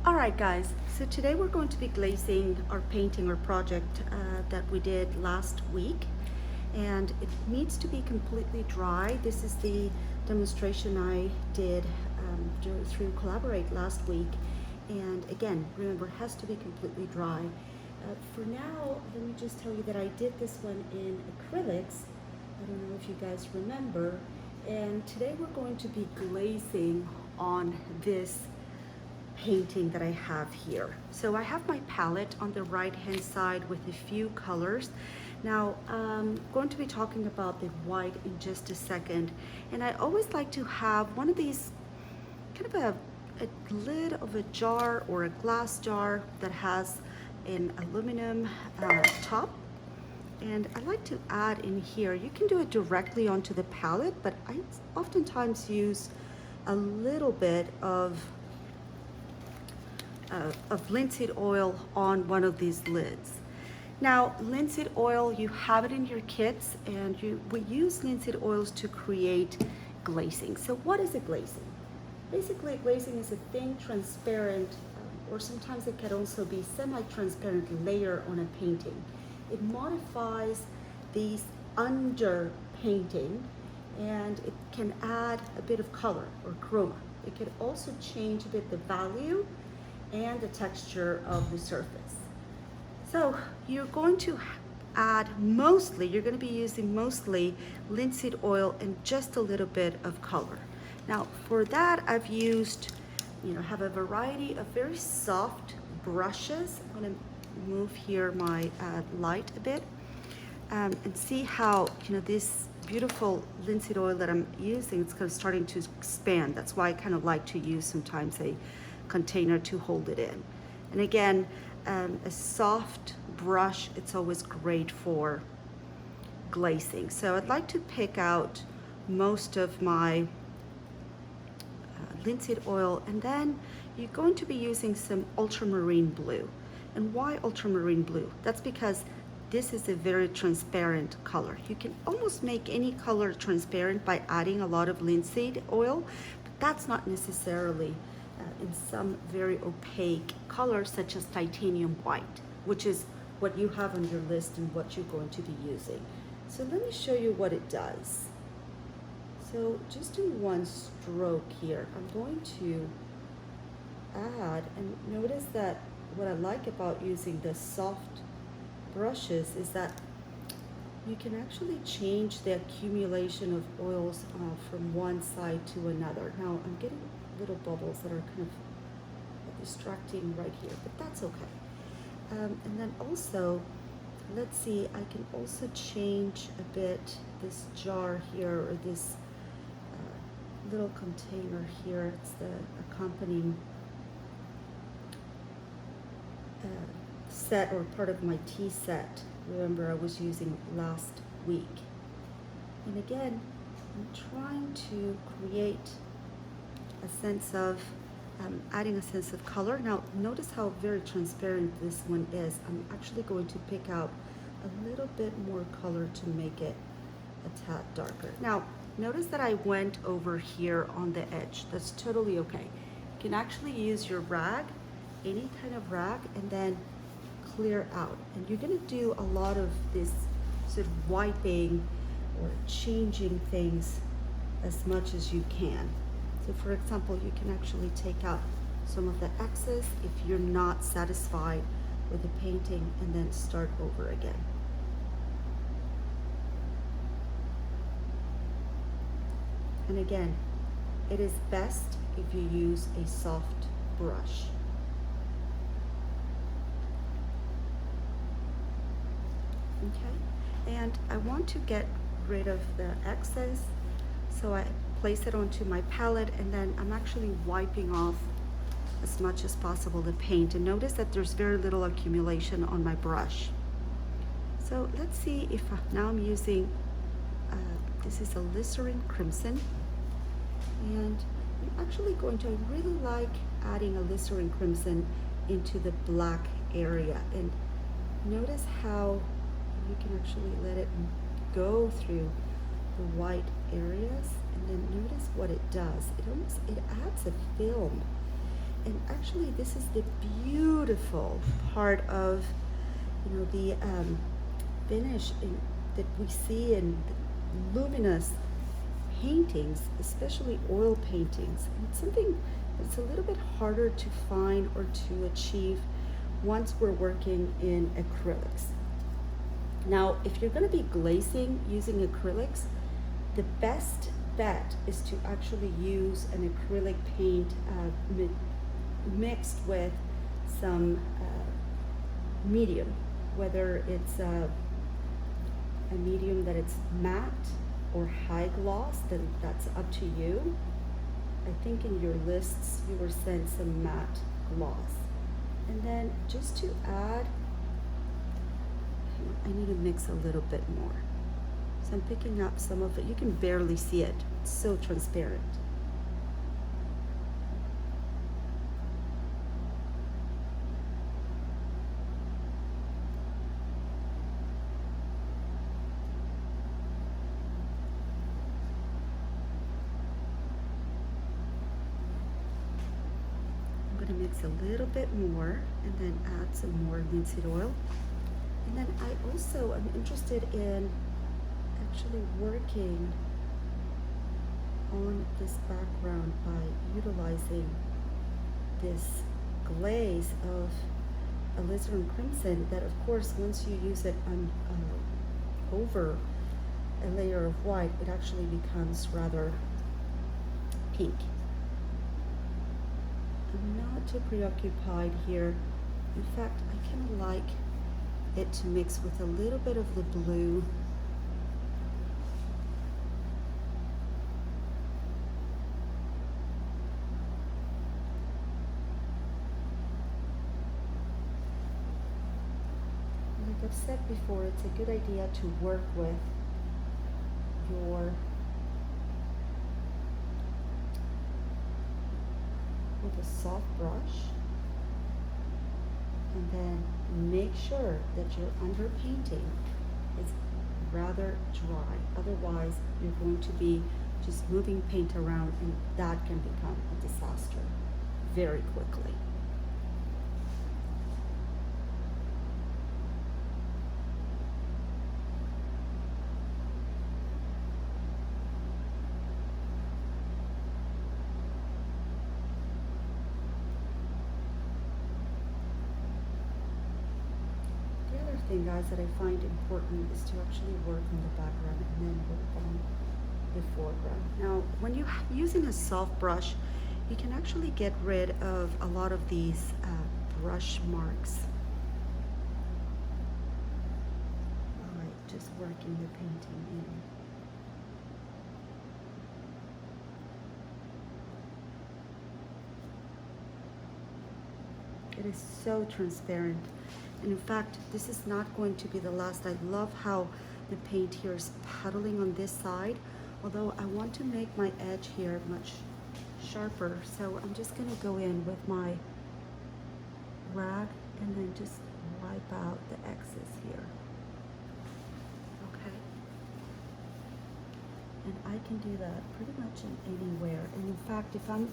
Alright guys, so today we're going to be glazing our painting or project that we did last week, and it needs to be completely dry. This is the demonstration I did through Collaborate last week, and again, remember, it has to be completely dry. For now, let me just tell you that I did this one in acrylics. I don't know if you guys remember, and today we're going to be glazing on this painting that I have here. So I have my palette on the right hand side with a few colors. Now I'm going to be talking about the white in just a second, and I always like to have one of these kind of a lid of a jar or a glass jar that has an aluminum top, and I like to add in here. You can do it directly onto the palette, but I oftentimes use a little bit of linseed oil on one of these lids. Now, linseed oil, you have it in your kits, and we use linseed oils to create glazing. So what is a glazing? Basically, a glazing is a thin, transparent, or sometimes it can also be semi-transparent layer on a painting. It modifies these underpainting, and it can add a bit of color or chroma. It can also change a bit the value and the texture of the surface. So you're going to you're going to be using mostly linseed oil and just a little bit of color. Now for that, I've used, have a variety of very soft brushes. I'm going to move here my light a bit, and see how, this beautiful linseed oil that I'm using, it's kind of starting to expand. That's why I kind of like to use sometimes a container to hold it in. And again, a soft brush, it's always great for glazing. So I'd like to pick out most of my linseed oil, and then you're going to be using some ultramarine blue. And why ultramarine blue? That's because this is a very transparent color. You can almost make any color transparent by adding a lot of linseed oil, but that's not necessarily in some very opaque colors such as titanium white, which is what you have on your list and what you're going to be using. So let me show you what it does. So just in one stroke here, I'm going to add, and notice that what I like about using the soft brushes is that you can actually change the accumulation of oils from one side to another. Now I'm getting little bubbles that are kind of distracting right here, but that's okay. And then also, let's see, I can also change a bit this jar here, or this little container here. It's the accompanying set, or part of my tea set. Remember, I was using last week. And again, I'm trying to create a sense of adding a sense of color. Now notice how very transparent this one is. I'm actually going to pick out a little bit more color to make it a tad darker. Now notice that I went over here on the edge. That's totally okay. You can actually use your rag, any kind of rag, and then clear out. And you're going to do a lot of this sort of wiping or changing things as much as you can. So for example, you can actually take out some of the excess if you're not satisfied with the painting, and then start over again. And again, it is best if you use a soft brush. Okay, and I want to get rid of the excess, so I place it onto my palette, and then I'm actually wiping off as much as possible the paint. And notice that there's very little accumulation on my brush. So let's see if now I'm using, this is a Glycerin Crimson, and I'm actually going to, I really like adding a Glycerin Crimson into the black area. And notice how you can actually let it go through the white areas, and then notice what it does. It adds a film, And actually this is the beautiful part of, the finish that we see in luminous paintings, especially oil paintings. And it's something that's a little bit harder to find or to achieve once we're working in acrylics. Now, if you're going to be glazing using acrylics, the best bet is to actually use an acrylic paint mixed with some medium, whether it's a medium that it's matte or high gloss, then that's up to you. I think in your lists you were sent some matte gloss. And then just to add, I need to mix a little bit more. So I'm picking up some of it. You can barely see it. It's so transparent. I'm going to mix a little bit more and then add some more linseed oil. And then I also am interested in actually working on this background by utilizing this glaze of alizarin crimson that, of course, once you use it on over a layer of white, it actually becomes rather pink. I'm not too preoccupied here. In fact, I kind of like it to mix with a little bit of the blue. Like I've said before, it's a good idea to work with a soft brush, and then make sure that your underpainting is rather dry. Otherwise, you're going to be just moving paint around, and that can become a disaster very quickly. Thing, guys, that I find important is to actually work on the background and then work on the foreground. Now, when you're using a soft brush, you can actually get rid of a lot of these brush marks by just working the painting in. It is so transparent. And in fact, this is not going to be the last. I love how the paint here is puddling on this side, although I want to make my edge here much sharper. So I'm just gonna go in with my rag and then just wipe out the excess here. Okay. And I can do that pretty much in anywhere. And in fact, if I'm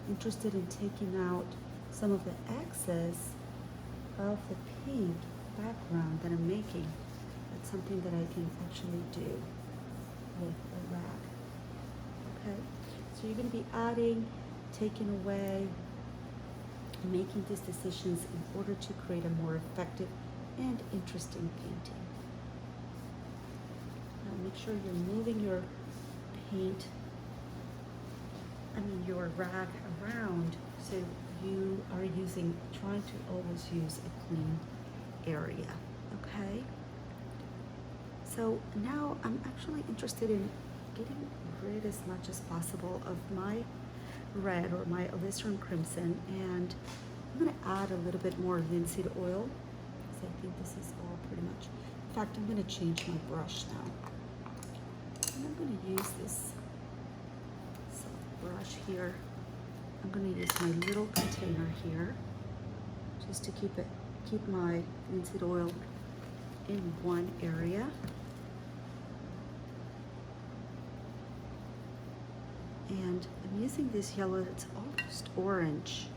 interested in taking out some of the excess of the paint background that I'm making, that's something that I can actually do with a rag. Okay, so you're going to be adding, taking away, making these decisions in order to create a more effective and interesting painting. Now make sure you're moving your paint, your rag around, so you are trying to always use a clean area, okay? So now I'm actually interested in getting rid as much as possible of my red or my alizarin crimson, and I'm gonna add a little bit more linseed oil because I think this is all pretty much, in fact, I'm gonna change my brush now. And I'm gonna use this soft brush here. I'm going to use my little container here just to keep my linseed oil in one area. And I'm using this yellow that's almost orange.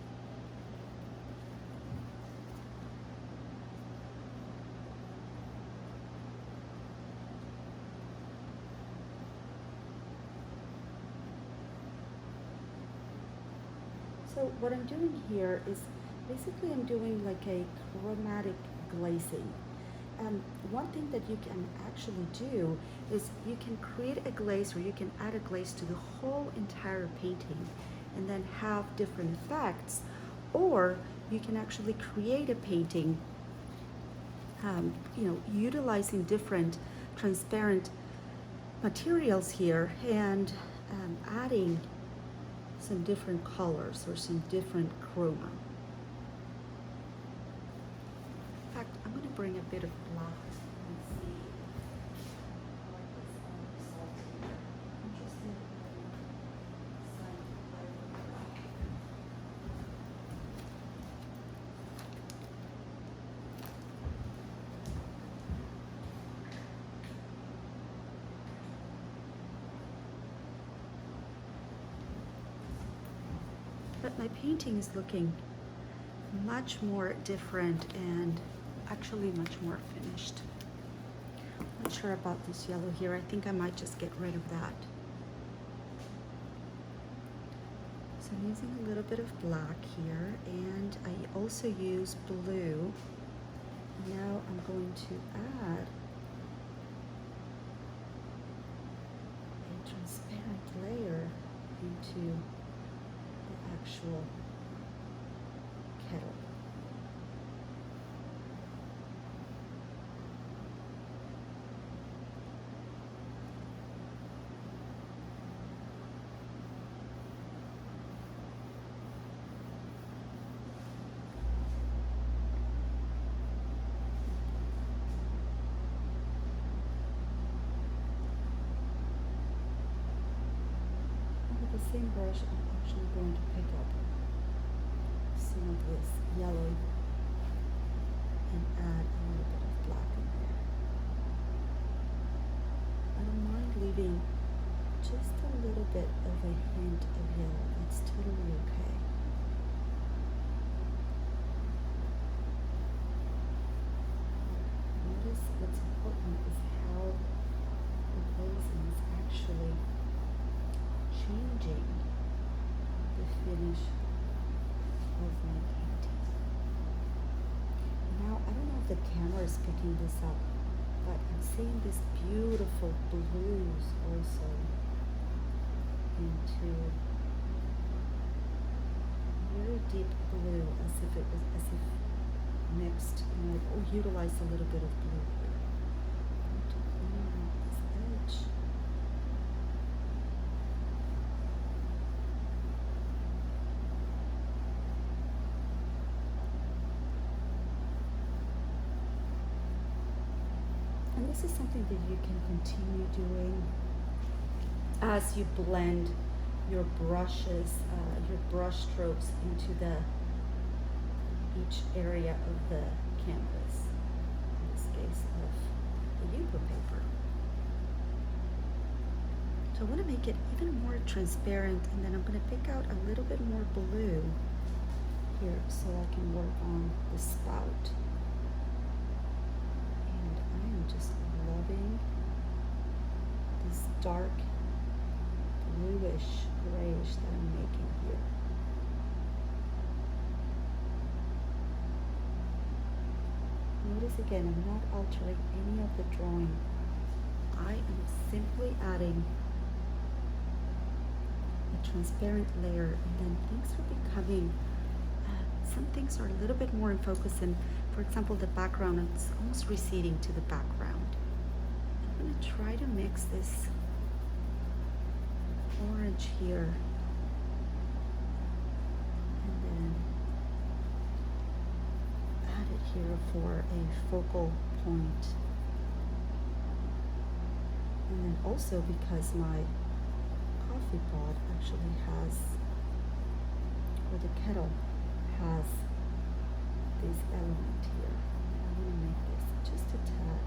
So what I'm doing here is basically I'm doing like a chromatic glazing. One thing that you can actually do is you can create a glaze, or you can add a glaze to the whole entire painting and then have different effects, or you can actually create a painting utilizing different transparent materials here and adding some different colors or some different chroma. In fact, I'm going to bring a bit of black and see how this results here. I'm interested in some black. But my painting is looking much more different and actually much more finished. I'm not sure about this yellow here. I think I might just get rid of that. So I'm using a little bit of black here, and I also use blue. Now I'm going to add a transparent layer into the actual kettle. With the same brush, I'm actually going to pick up some of this yellow and add a little bit of black in there. I don't mind leaving just a little bit of a hint of yellow. That's totally okay. Notice what's important is how the glazing is actually changing the finish of my painting. Now, I don't know if the camera is picking this up, but I'm seeing this beautiful blues also into very deep blue, as if mixed, utilized a little bit of blue here. I'm going to clean out this edge. And this is something that you can continue doing as you blend your brushes, your brush strokes into each area of the canvas, in this case of the Yupa paper. So I want to make it even more transparent, and then I'm going to pick out a little bit more blue here so I can work on the spout. And I am just loving this dark bluish grayish that I'm making here. Notice again, I'm not altering any of the drawing. I am simply adding a transparent layer, and then things are becoming, some things are a little bit more in focus, and for example, the background, it's almost receding to the background. I'm going to try to mix this orange here, and then add it here for a focal point. And then also, because my coffee pot actually has, or the kettle has this element here, I'm going to make this just a tad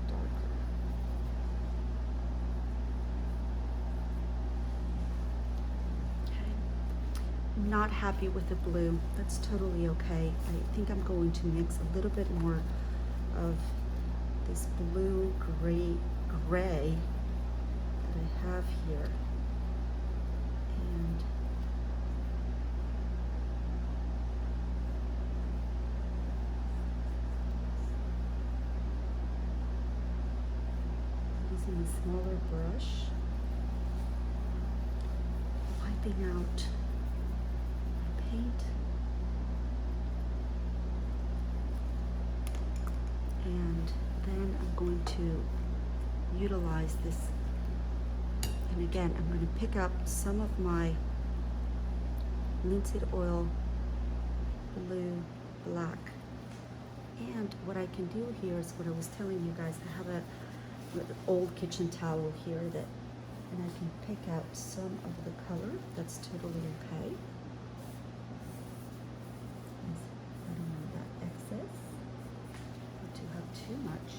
darker. I'm not happy with the blue. That's totally okay. I think I'm going to mix a little bit more of this blue gray that I have here, and using a smaller brush, wiping out my paint. And then I'm going to utilize this, and again I'm going to pick up some of my linseed oil blue black, and what I can do here is what I was telling you guys. I have an old kitchen towel here that, and I can pick out some of the color. That's totally okay. I don't want that excess, not to have too much.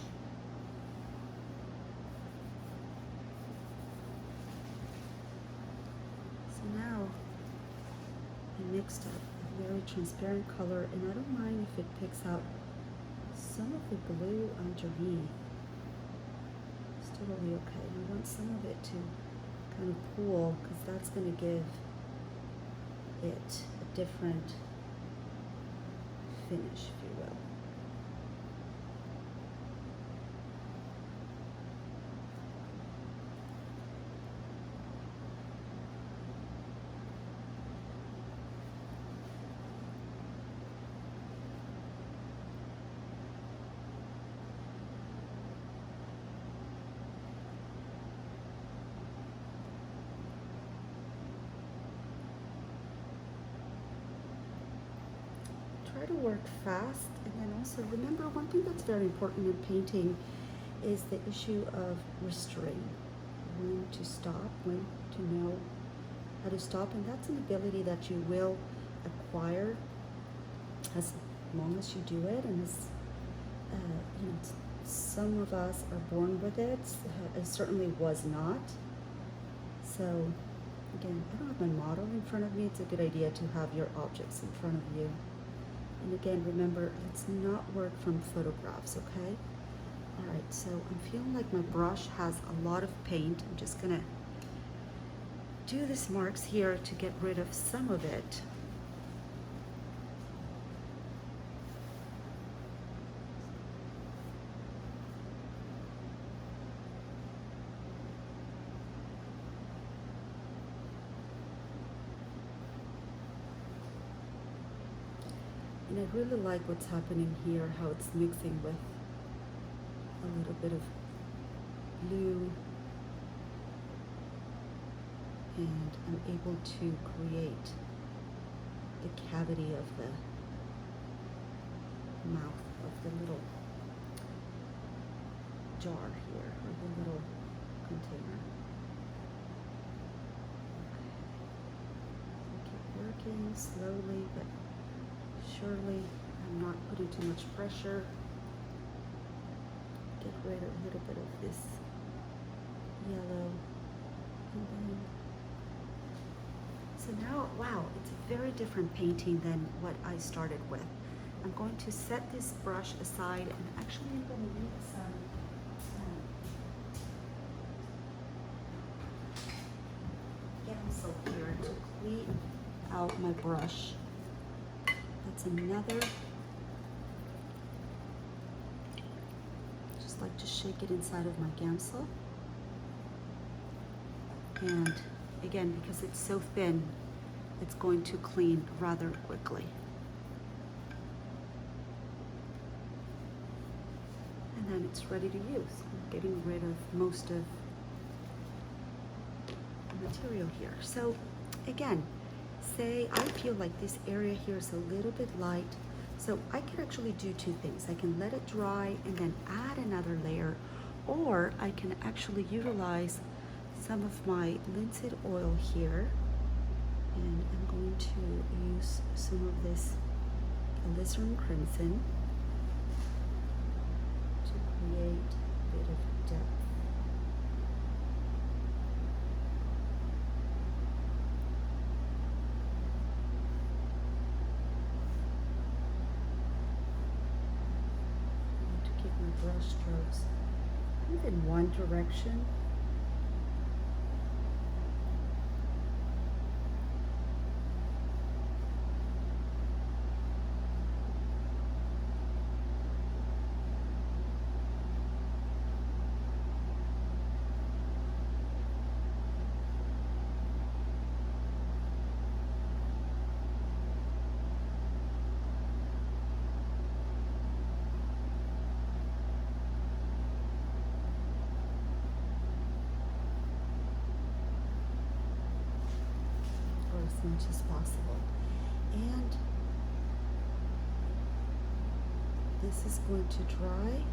So now I mixed up a very transparent color, and I don't mind if it picks out some of the blue underneath. It's totally okay. I want some of it to kind of pool, because that's going to give it a different finish, if you will. Try to work fast, and then also remember one thing that's very important in painting is the issue of restraint. When to stop, when to know how to stop, and that's an ability that you will acquire as long as you do it. And as you know, some of us are born with it. I certainly was not. So again, I don't have my model in front of me. It's a good idea to have your objects in front of you. And again, remember, let's not work from photographs, okay? All right, so I'm feeling like my brush has a lot of paint. I'm just gonna do these marks here to get rid of some of it. And I really like what's happening here, how it's mixing with a little bit of blue, and I'm able to create the cavity of the mouth of the little jar here, or the little container. Okay. Keep working slowly, but surely. I'm not putting too much pressure. Get rid of a little bit of this yellow. And then, so now, wow, it's a very different painting than what I started with. I'm going to set this brush aside, and actually I'm going to use some Gamsel here to clean out my brush. That's another. Just like to shake it inside of my Gamsel. And again, because it's so thin, it's going to clean rather quickly. And then it's ready to use. I'm getting rid of most of the material here. So again, say I feel like this area here is a little bit light, so I can actually do two things. I can let it dry and then add another layer, or I can actually utilize some of my linseed oil here, and I'm going to use some of this alizarin crimson to create a bit of depth. Brush strokes kind of in one direction. much as possible. And this is going to dry,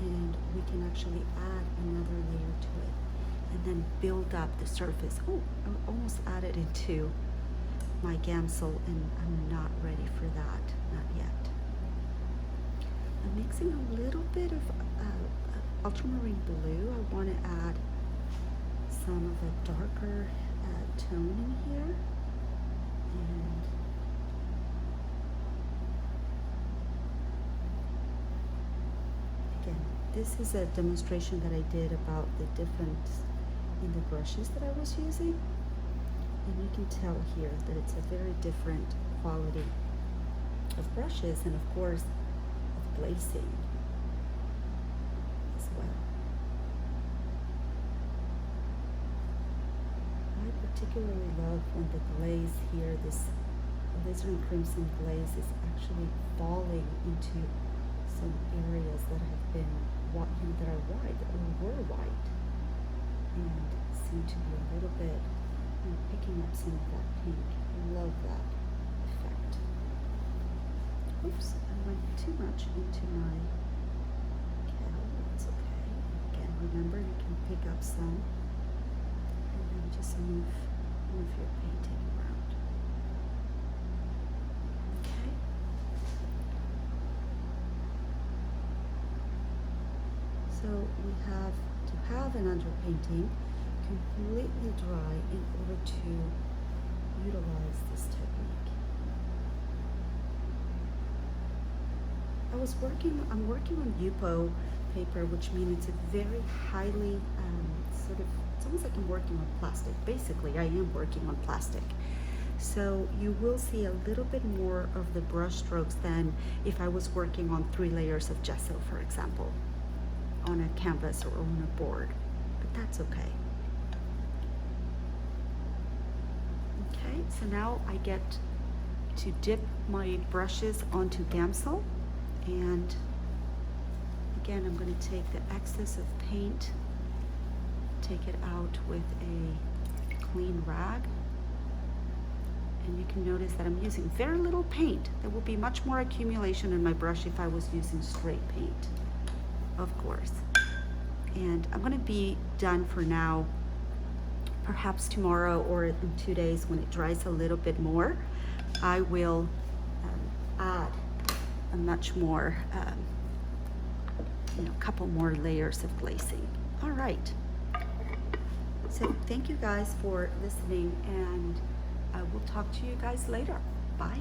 and we can actually add another layer to it and then build up the surface. Oh, I almost added it to my gamsel, and I'm not ready for that, not yet. I'm mixing a little bit of ultramarine blue. I want to add some of a darker tone in here. And again, this is a demonstration that I did about the difference in the brushes that I was using. And you can tell here that it's a very different quality of brushes, and of course of glazing as well. I particularly love when the glaze here, this alizarin crimson glaze, is actually falling into some areas that have been that are white or were white, and seem to be a little bit picking up some of that pink. I love that effect. Oops, I went too much into my kettle. That's okay. Again, remember, you can pick up some and then just move your painting around. Okay. So we have to have an underpainting completely dry in order to utilize this technique. I'm working on Yupo paper, which means it's a very highly it's almost like I'm working on plastic. Basically, I am working on plastic. So you will see a little bit more of the brush strokes than if I was working on 3 layers of gesso, for example, on a canvas or on a board, but that's okay. Okay, so now I get to dip my brushes onto gamsel, and again, I'm going to take the excess of paint, take it out with a clean rag, and you can notice that I'm using very little paint. There will be much more accumulation in my brush if I was using straight paint, of course. And I'm going to be done for now. Perhaps tomorrow or in 2 days, when it dries a little bit more, I will add a much more, couple more layers of glazing. All right. So thank you guys for listening, and I will talk to you guys later. Bye.